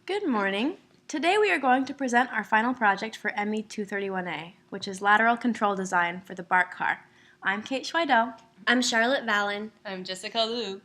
Good morning. Today we are going to present our final project for ME 231A, which is lateral control design for the BART car. I'm Kate Schweidel. I'm Charlotte Vallon. I'm Jessica Liu.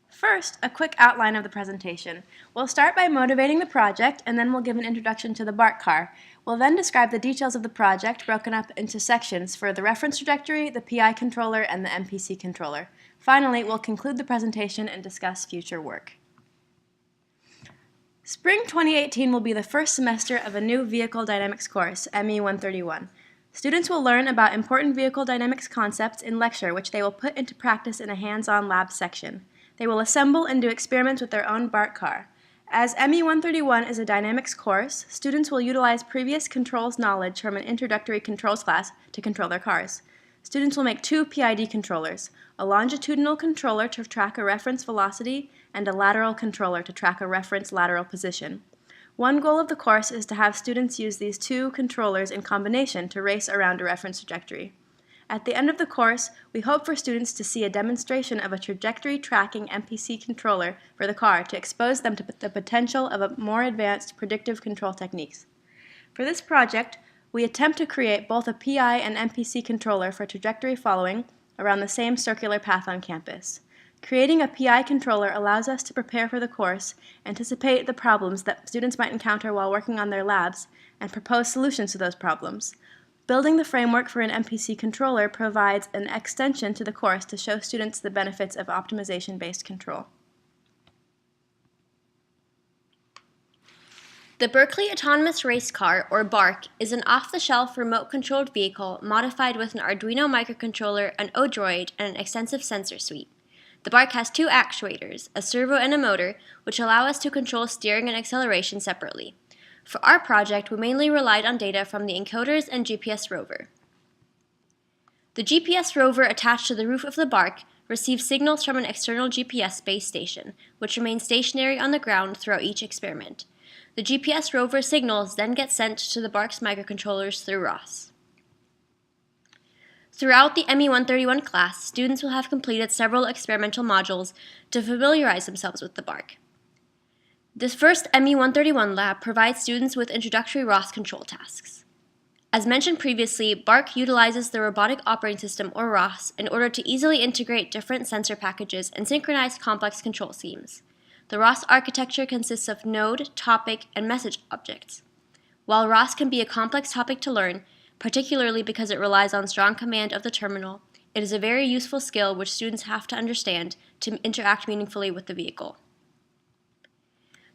First, a quick outline of the presentation. We'll start by motivating the project, and then we'll give an introduction to the BART car. We'll then describe the details of the project broken up into sections for the reference trajectory, the PI controller, and the MPC controller. Finally, we'll conclude the presentation and discuss future work. Spring 2018 will be the first semester of a new Vehicle Dynamics course, ME 131. Students will learn about important vehicle dynamics concepts in lecture, which they will put into practice in a hands-on lab section. They will assemble and do experiments with their own BART car. As ME 131 is a dynamics course, students will utilize previous controls knowledge from an introductory controls class to control their cars. Students will make two PID controllers, a longitudinal controller to track a reference velocity and a lateral controller to track a reference lateral position. One goal of the course is to have students use these two controllers in combination to race around a reference trajectory. At the end of the course, we hope for students to see a demonstration of a trajectory tracking MPC controller for the car to expose them to the potential of more advanced predictive control techniques. For this project, we attempt to create both a PI and MPC controller for trajectory following around the same circular path on campus. Creating a PI controller allows us to prepare for the course, anticipate the problems that students might encounter while working on their labs, and propose solutions to those problems. Building the framework for an MPC controller provides an extension to the course to show students the benefits of optimization-based control. The Berkeley Autonomous Race Car, or BARC, is an off-the-shelf remote-controlled vehicle modified with an Arduino microcontroller, an Odroid, and an extensive sensor suite. The BARC has two actuators, a servo and a motor, which allow us to control steering and acceleration separately. For our project, we mainly relied on data from the encoders and GPS rover. The GPS rover attached to the roof of the BARC receives signals from an external GPS base station, which remains stationary on the ground throughout each experiment. The GPS rover signals then get sent to the BARC's microcontrollers through ROS. Throughout the ME 131 class, students will have completed several experimental modules to familiarize themselves with the BARC. This first ME 131 lab provides students with introductory ROS control tasks. As mentioned previously, BARC utilizes the Robotic Operating System, or ROS, in order to easily integrate different sensor packages and synchronize complex control schemes. The ROS architecture consists of node, topic, and message objects. While ROS can be a complex topic to learn, particularly because it relies on strong command of the terminal, it is a very useful skill which students have to understand to interact meaningfully with the vehicle.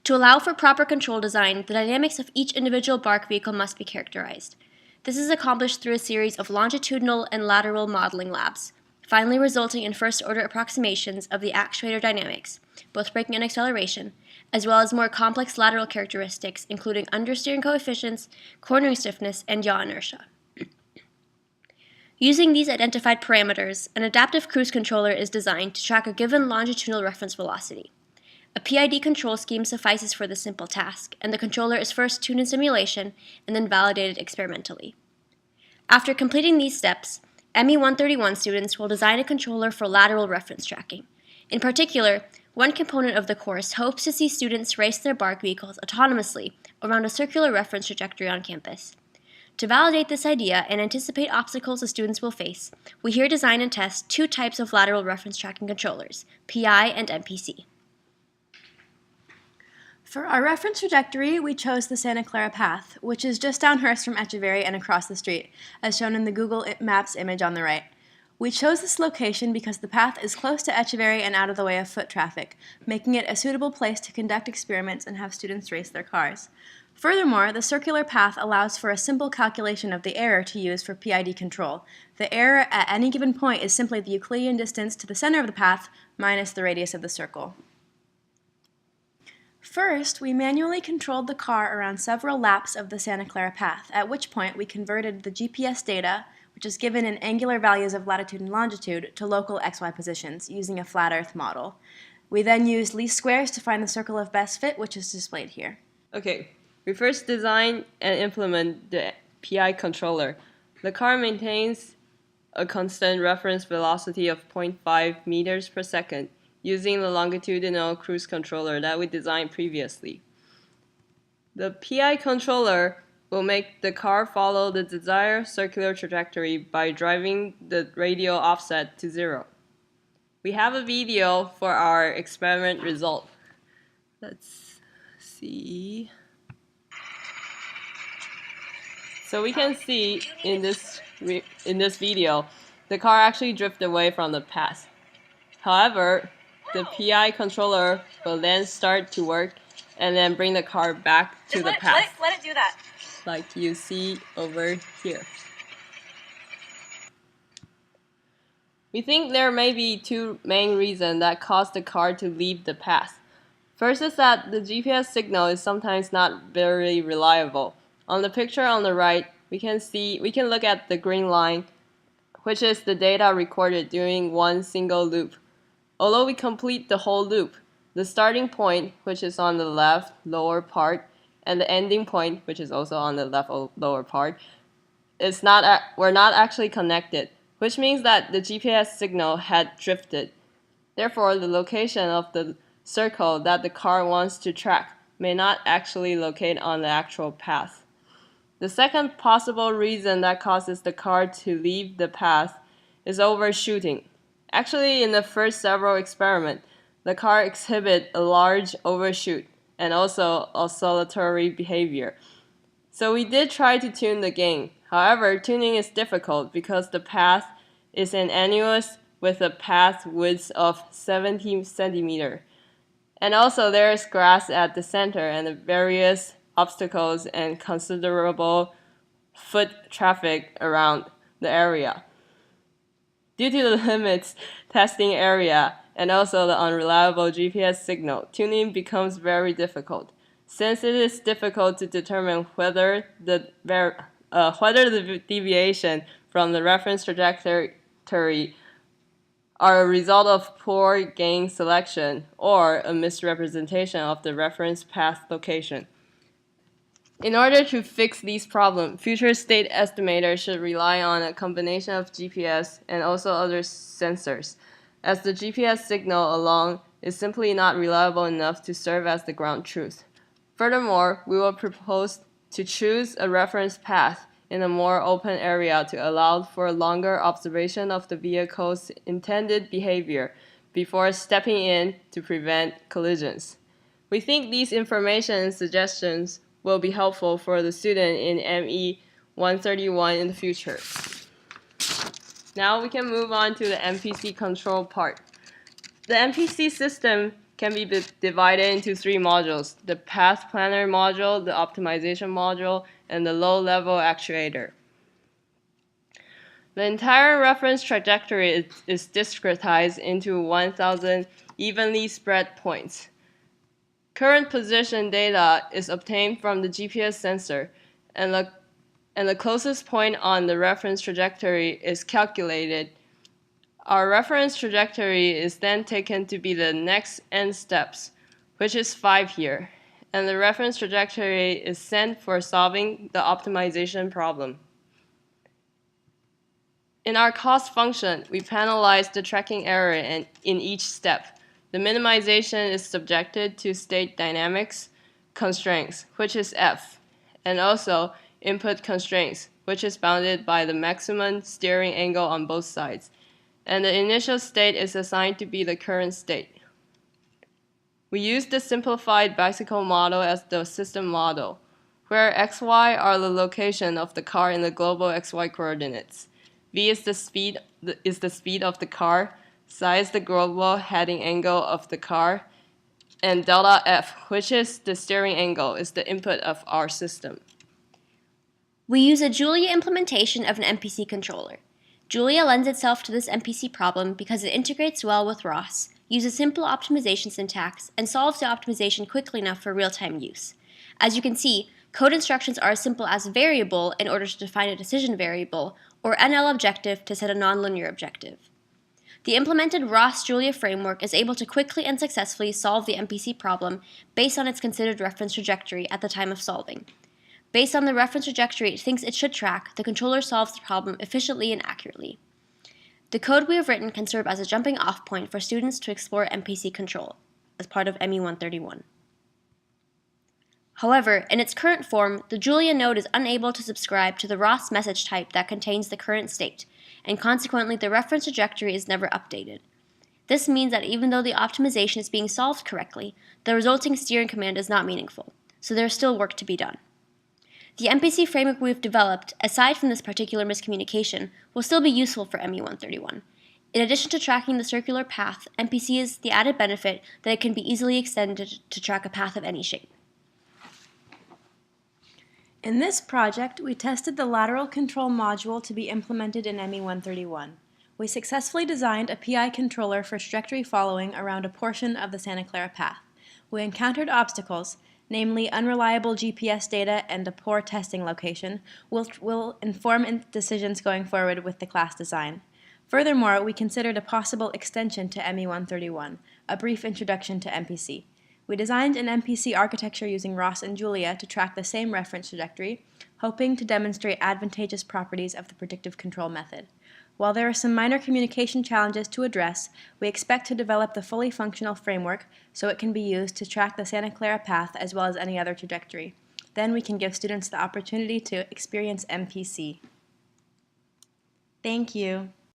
To allow for proper control design, the dynamics of each individual BARC vehicle must be characterized. This is accomplished through a series of longitudinal and lateral modeling labs, finally resulting in first-order approximations of the actuator dynamics, both braking and acceleration, as well as more complex lateral characteristics, including understeering coefficients, cornering stiffness, and yaw inertia. Using these identified parameters, an adaptive cruise controller is designed to track a given longitudinal reference velocity. A PID control scheme suffices for this simple task, and the controller is first tuned in simulation and then validated experimentally. After completing these steps, ME 131 students will design a controller for lateral reference tracking. In particular, one component of the course hopes to see students race their BARC vehicles autonomously around a circular reference trajectory on campus. To validate this idea and anticipate obstacles the students will face, we here design and test two types of lateral reference tracking controllers, PI and MPC. For our reference trajectory, we chose the Santa Clara path, which is just down Hearst from Echeverry and across the street, as shown in the Google Maps image on the right. We chose this location because the path is close to Echeverry and out of the way of foot traffic, making it a suitable place to conduct experiments and have students race their cars. Furthermore, the circular path allows for a simple calculation of the error to use for PID control. The error at any given point is simply the Euclidean distance to the center of the path minus the radius of the circle. First, we manually controlled the car around several laps of the Santa Clara path, at which point we converted the GPS data, which is given in angular values of latitude and longitude, to local XY positions using a flat Earth model. We then used least squares to find the circle of best fit, which is displayed here. Okay, we first design and implement the PI controller. The car maintains a constant reference velocity of 0.5 meters per second using the longitudinal cruise controller that we designed previously. The PI controller will make the car follow the desired circular trajectory by driving the radial offset to 0. We have a video for our experiment result. Let's see. So we can see in this video, the car actually drifted away from the path. However, the PI controller will then start to work and then bring the car back to the path. Let it do that. Like you see over here. We think there may be two main reasons that cause the car to leave the path. First is that the GPS signal is sometimes not very reliable. On the picture on the right, we can look at the green line, which is the data recorded during one single loop. Although we complete the whole loop, the starting point, which is on the left lower part, and the ending point, which is also on the left lower part, were not actually connected, which means that the GPS signal had drifted. Therefore, the location of the circle that the car wants to track may not actually locate on the actual path. The second possible reason that causes the car to leave the path is overshooting. Actually, in the first several experiments, the car exhibited a large overshoot and also oscillatory behavior. So we did try to tune the gain. However, tuning is difficult because the path is annuous with a path width of 17 centimeters. And also there is grass at the center and the various obstacles and considerable foot traffic around the area. Due to the limits testing area and also the unreliable GPS signal, tuning becomes very difficult. Since it is difficult to determine whether the deviation from the reference trajectory are a result of poor gain selection or a misrepresentation of the reference path location. In order to fix these problems, future state estimators should rely on a combination of GPS and also other sensors, as the GPS signal alone is simply not reliable enough to serve as the ground truth. Furthermore, we will propose to choose a reference path in a more open area to allow for longer observation of the vehicle's intended behavior before stepping in to prevent collisions. We think these information and suggestions will be helpful for the student in ME 131 in the future. Now we can move on to the MPC control part. The MPC system can be divided into three modules: the path planner module, the optimization module, and the low-level actuator. The entire reference trajectory is discretized into 1,000 evenly spread points. Current position data is obtained from the GPS sensor, and the closest point on the reference trajectory is calculated. Our reference trajectory is then taken to be the next n steps, which is 5 here, and the reference trajectory is sent for solving the optimization problem. In our cost function, we penalize the tracking error in each step. The minimization is subjected to state dynamics constraints, which is F, and also input constraints, which is bounded by the maximum steering angle on both sides. And the initial state is assigned to be the current state. We use the simplified bicycle model as the system model, where xy are the location of the car in the global xy coordinates. V is the speed of the car, psi is the global heading angle of the car, and delta F, which is the steering angle, is the input of our system. We use a Julia implementation of an MPC controller. Julia lends itself to this MPC problem because it integrates well with ROS, uses simple optimization syntax, and solves the optimization quickly enough for real-time use. As you can see, code instructions are as simple as variable in order to define a decision variable, or NL objective to set a nonlinear objective. The implemented ROS Julia framework is able to quickly and successfully solve the MPC problem based on its considered reference trajectory at the time of solving. Based on the reference trajectory it thinks it should track, the controller solves the problem efficiently and accurately. The code we have written can serve as a jumping off point for students to explore MPC control as part of ME 131. However, in its current form, the Julia node is unable to subscribe to the ROS message type that contains the current state, and consequently the reference trajectory is never updated. This means that even though the optimization is being solved correctly, the resulting steering command is not meaningful, so there is still work to be done. The MPC framework we've developed, aside from this particular miscommunication, will still be useful for ME 131. In addition to tracking the circular path, MPC is the added benefit that it can be easily extended to track a path of any shape. In this project, we tested the lateral control module to be implemented in ME 131. We successfully designed a PI controller for trajectory following around a portion of the Santa Clara path. We encountered obstacles, namely unreliable GPS data and a poor testing location, which will inform decisions going forward with the class design. Furthermore, we considered a possible extension to ME 131, a brief introduction to MPC. We designed an MPC architecture using ROS and Julia to track the same reference trajectory, hoping to demonstrate advantageous properties of the predictive control method. While there are some minor communication challenges to address, we expect to develop the fully functional framework so it can be used to track the Santa Clara path as well as any other trajectory. Then we can give students the opportunity to experience MPC. Thank you.